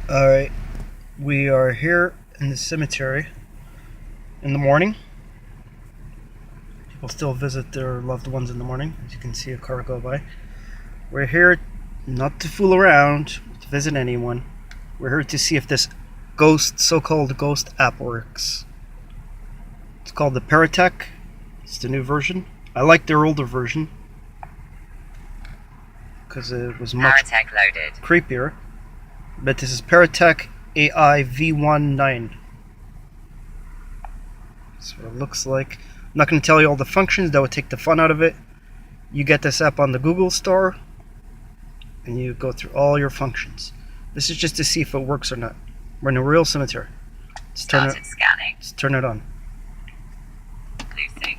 Alright, we are here in the cemetery in the morning. People still visit their loved ones in the morning. As you can see a car go by. We're here not to fool around, to visit anyone. We're here to see if this so-called ghost app works. It's called the ParaTek. It's the new version. I like their older version because it was much creepier. But this is ParaTek AI V1.9. That's what it looks like. I'm not going to tell you all the functions, that would take the fun out of it. You get this app on the Google Store and you go through all your functions. This is just to see if it works or not. We're in a real cemetery. Let's turn it on. Lucy.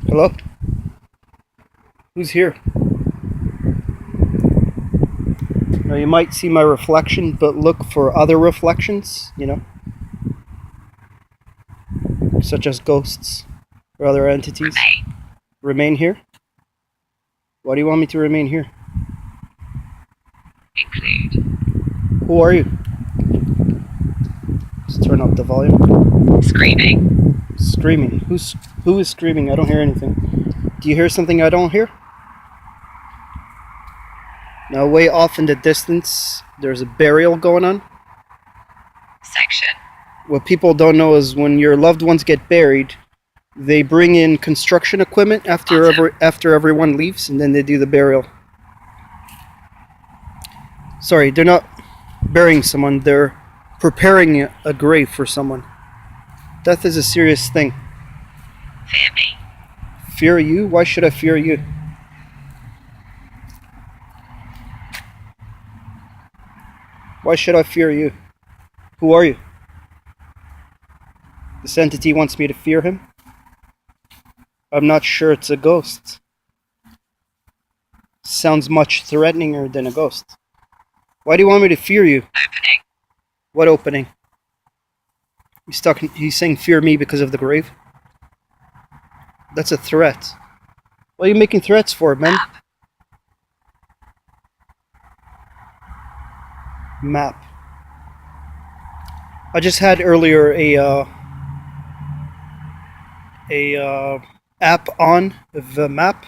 Hello? Who's here? Now you might see my reflection, but look for other reflections, such as ghosts or other entities. Remain here? Why do you want me to remain here? Include. Who are you? Let's turn up the volume. Screaming. Who is screaming? I don't hear anything. Do you hear something I don't hear? Now way off in the distance, there's a burial going on. Section. What people don't know is when your loved ones get buried, they bring in construction equipment after everyone leaves, and then they do the burial. Sorry, they're not burying someone, they're preparing a grave for someone. Death is a serious thing. Fear me. Fear you? Why should I fear you? Why should I fear you? Who are you? This entity wants me to fear him? I'm not sure it's a ghost. Sounds much threateninger than a ghost. Why do you want me to fear you? Opening. What opening? He's saying fear me because of the grave? That's a threat. What are you making threats for, man? Map. I just had earlier a app on of a map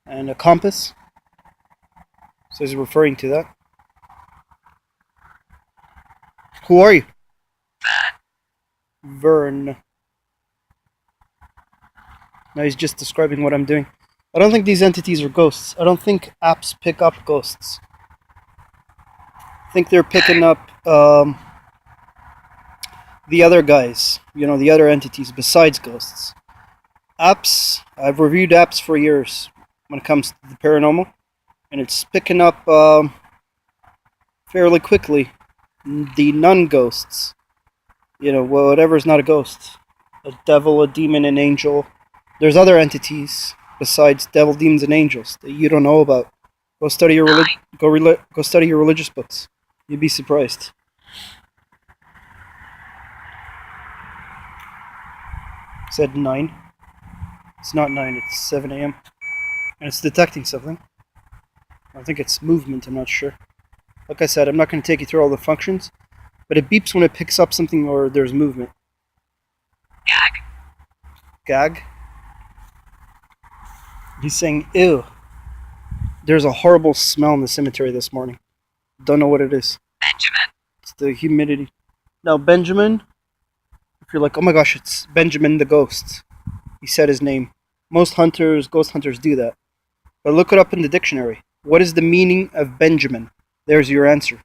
and a compass. So he's referring to that. Who are you? Vern. Now he's just describing what I'm doing. I don't think these entities are ghosts. I don't think apps pick up ghosts. I think they're picking up the other guys, the other entities besides ghosts. Apps, I've reviewed apps for years when it comes to the paranormal, and it's picking up fairly quickly the non-ghosts. Whatever's not a ghost. A devil, a demon, an angel. There's other entities besides devil, demons, and angels that you don't know about. Go study your go study your religious books. You'd be surprised. Said 9. It's not 9, it's 7 a.m. And it's detecting something. I think it's movement, I'm not sure. Like I said, I'm not going to take you through all the functions, but it beeps when it picks up something or there's movement. Gag? He's saying, ew. There's a horrible smell in the cemetery this morning. Don't know what it is. Benjamin. It's the humidity. Now, Benjamin, if you're like, oh my gosh, it's Benjamin the ghost. He said his name. Most ghost hunters do that. But look it up in the dictionary. What is the meaning of Benjamin? There's your answer.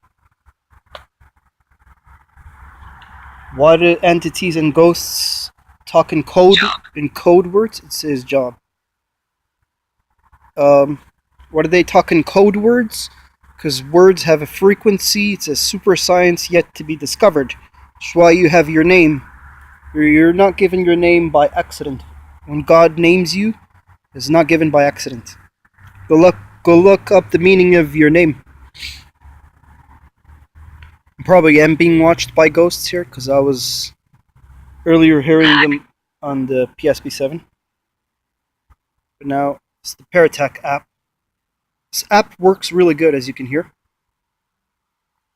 Why do entities and ghosts talk in code? In code words? It's his job. What do they talk in code words? Because words have a frequency. It's a super science yet to be discovered. That's why you have your name. You're not given your name by accident. When God names you, it's not given by accident. Go look up the meaning of your name. Probably am being watched by ghosts here, because I was earlier hearing them on the PSP7. But now it's the ParaTek app. This app works really good, as you can hear.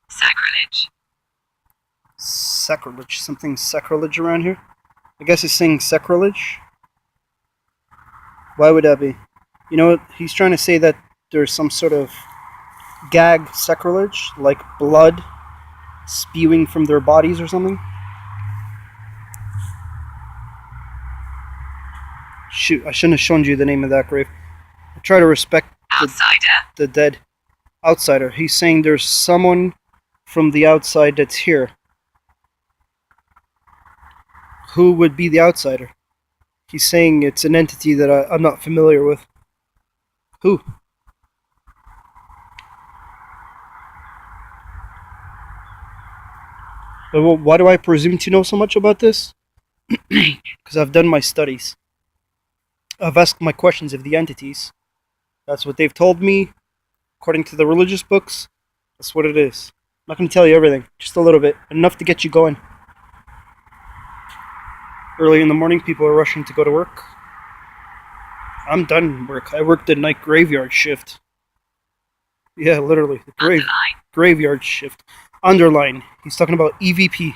Sacrilege. Sacrilege. Something sacrilege around here? I guess he's saying sacrilege. Why would that be? You know what? He's trying to say that there's some sort of gag sacrilege, like blood spewing from their bodies or something. Shoot, I shouldn't have shown you the name of that grave. I try to respect the dead. Outsider. He's saying there's someone from the outside that's here. Who would be the outsider? He's saying it's an entity that I'm not familiar with. Who? Well, why do I presume to know so much about this? Because I've done my studies. I've asked my questions of the entities. That's what they've told me. According to the religious books, that's what it is. I'm not going to tell you everything, just a little bit. Enough to get you going. Early in the morning, people are rushing to go to work. I'm done work. I worked the night graveyard shift. Yeah, literally. The graveyard shift. Underline. He's talking about EVP.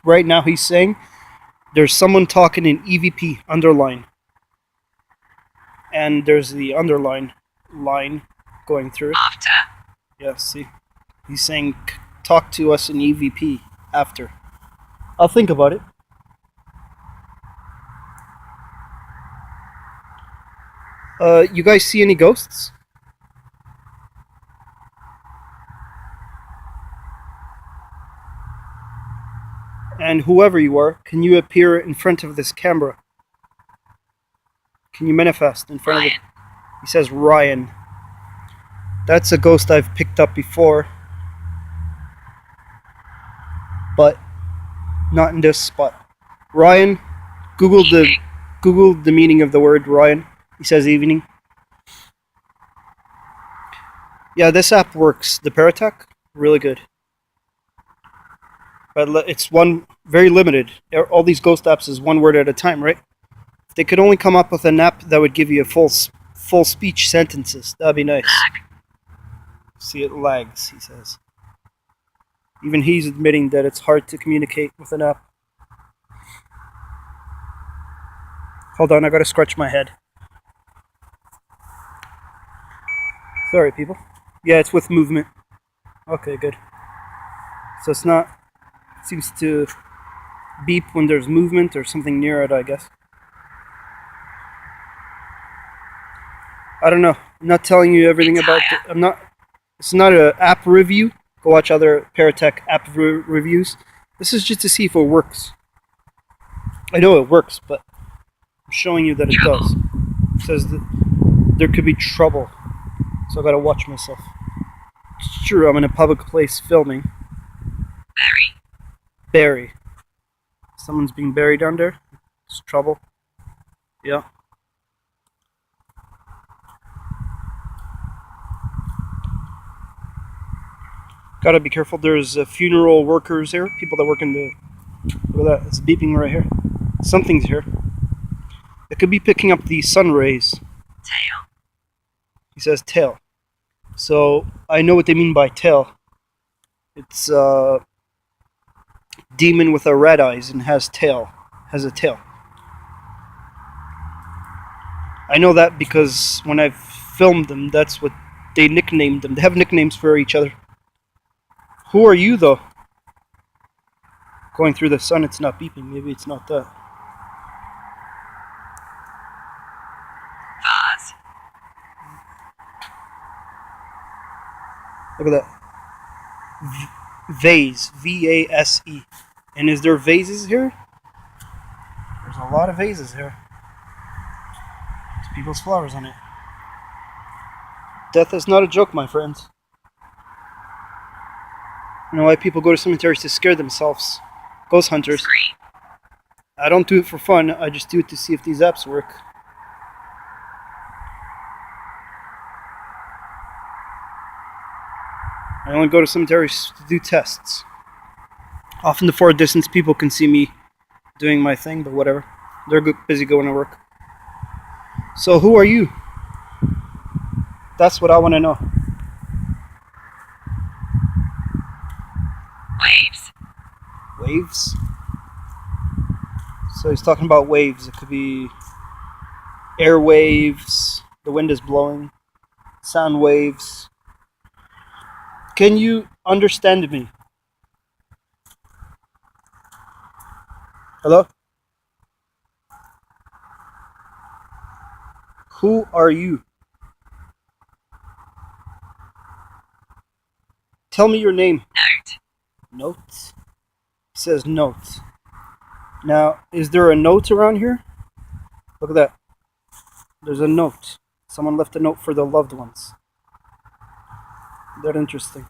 Right now he's saying there's someone talking in EVP. Underline. And there's the underline line going through it. After. Yeah, see? He's saying talk to us in EVP after. I'll think about it. You guys see any ghosts? And whoever you are, can you appear in front of this camera? Can you manifest in front of it? He says Ryan. That's a ghost I've picked up before. But not in this spot. Ryan, Google the meaning of the word Ryan. He says evening. Yeah, this app works. The ParaTek, really good. But it's one very limited. All these ghost apps is one word at a time, right? If they could only come up with an app that would give you a full speech sentences, that'd be nice. See, it lags, he says. Even he's admitting that it's hard to communicate with an app. Hold on, I gotta scratch my head. Sorry, people. Yeah, it's with movement. Okay, good. So it's not... It seems to beep when there's movement or something near it, I guess. I don't know. I'm not telling you everything about it. It's not an app review. Go watch other ParaTek app reviews. This is just to see if it works. I know it works, but I'm showing you that it does. It says that there could be trouble. So I gotta watch myself. It's true, I'm in a public place filming. Bury. Someone's being buried down there. It's trouble. Yeah. Gotta be careful. There's funeral workers here. People that work in the... Look at that. It's beeping right here. Something's here. It could be picking up the sun rays. Tail. He says tail. So I know what they mean by tail. It's demon with a red eyes and has a tail. I know that because when I've filmed them, that's what they nicknamed them. They have nicknames for each other. Who are you, though? Going through the sun, it's not beeping. Maybe it's not that. Vase. Look at that. Vase. V-A-S-E. And is there vases here? There's a lot of vases here. There's people's flowers on it. Death is not a joke, my friends. You know why people go to cemeteries? To scare themselves. Ghost hunters. I don't do it for fun. I just do it to see if these apps work. I only go to cemeteries to do tests. Often the far distance people can see me doing my thing, but whatever. They're busy going to work. So who are you? That's what I want to know. Waves. Waves? So he's talking about waves. It could be air waves, the wind is blowing, sound waves. Can you understand me? Hello? Who are you? Tell me your name. Note. Note? It says note. Now, is there a note around here? Look at that. There's a note. Someone left a note for their loved ones. That interesting.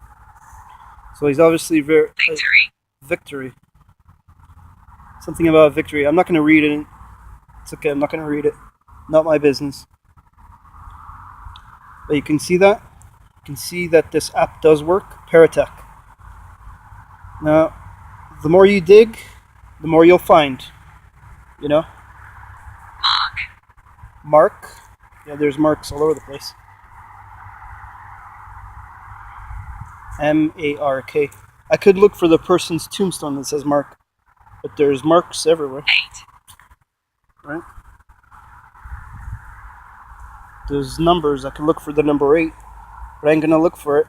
So he's obviously very... Victory. Victory. Something about victory. I'm not going to read it. It's okay, I'm not going to read it. Not my business. But you can see that. You can see that this app does work. ParaTek. Now, the more you dig, the more you'll find. You know? Mark. Yeah, there's marks all over the place. M-A-R-K. I could look for the person's tombstone that says Mark, but there's marks everywhere. 8. Right? There's numbers. I could look for the number 8, but I ain't gonna look for it.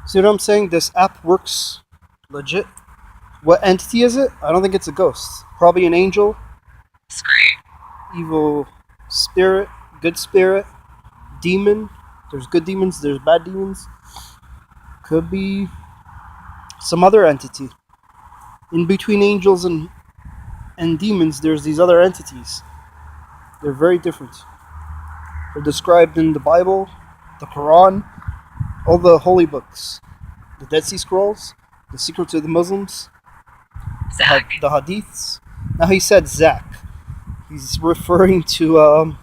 See what I'm saying? This app works legit. What entity is it? I don't think it's a ghost. Probably an angel. Screw. Evil spirit. Good spirit. Demon. There's good demons. There's bad demons. Could be some other entity. In between angels and demons, there's these other entities. They're very different. They're described in the Bible, the Quran, all the holy books, the Dead Sea Scrolls, the Secrets of the Muslims, Zach. the Hadiths. Now he said Zach. He's referring to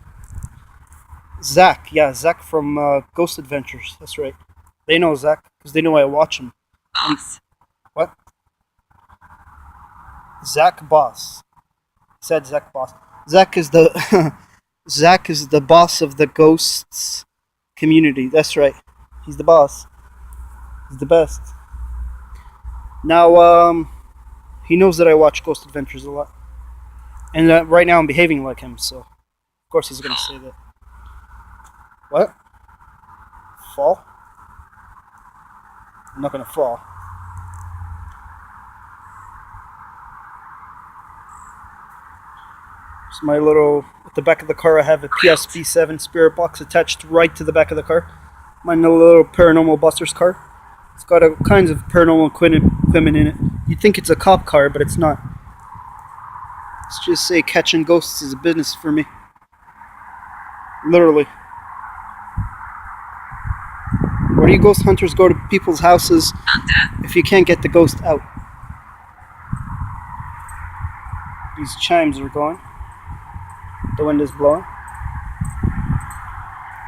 Zach. Yeah, Zach from Ghost Adventures. That's right. They know Zach because they know I watch him. Boss. What? Zach Boss. He said Zach Boss. Zach is the Zach is the boss of the ghosts community. That's right. He's the boss. He's the best. Now, he knows that I watch Ghost Adventures a lot. And right now I'm behaving like him, so of course he's going to say that. What? Fall? I'm not going to fall. It's my little... At the back of the car I have a PSP7 spirit box attached right to the back of the car. My little Paranormal Busters car. It's got all kinds of paranormal equipment in it. You'd think it's a cop car, but it's not. Let's just say catching ghosts is a business for me. Literally. Why do you ghost hunters go to people's houses if you can't get the ghost out? These chimes are going. The wind is blowing.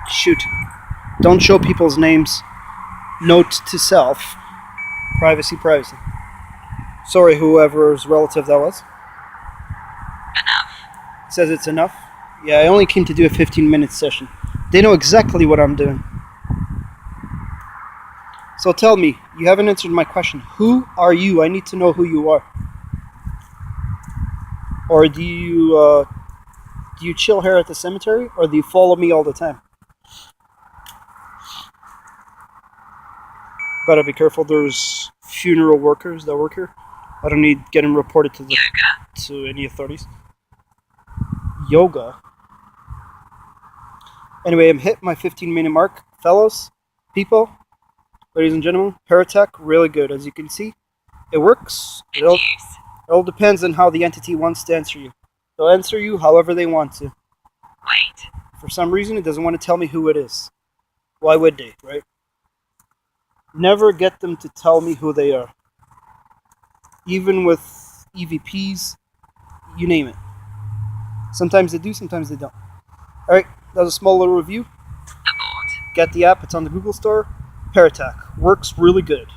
Shoot. Don't show people's names. Note to self. Privacy, privacy. Sorry, whoever's relative that was. Enough. Says it's enough. Yeah, I only came to do a 15-minute session. They know exactly what I'm doing. So tell me, you haven't answered my question. Who are you? I need to know who you are. Or do you chill here at the cemetery, or do you follow me all the time? Gotta be careful. There's funeral workers that work here. I don't need getting reported to any authorities. Yoga. Anyway, I'm hit my 15-minute mark, fellows, people, ladies and gentlemen. ParaTek, really good. As you can see, it works. It all depends on how the entity wants to answer you. They'll answer you however they want to. Wait. For some reason, it doesn't want to tell me who it is. Why would they, right? Never get them to tell me who they are. Even with EVPs, you name it. Sometimes they do, sometimes they don't. Alright, that was a small little review. Abort. Get the app, it's on the Google Store. ParaTek, works really good.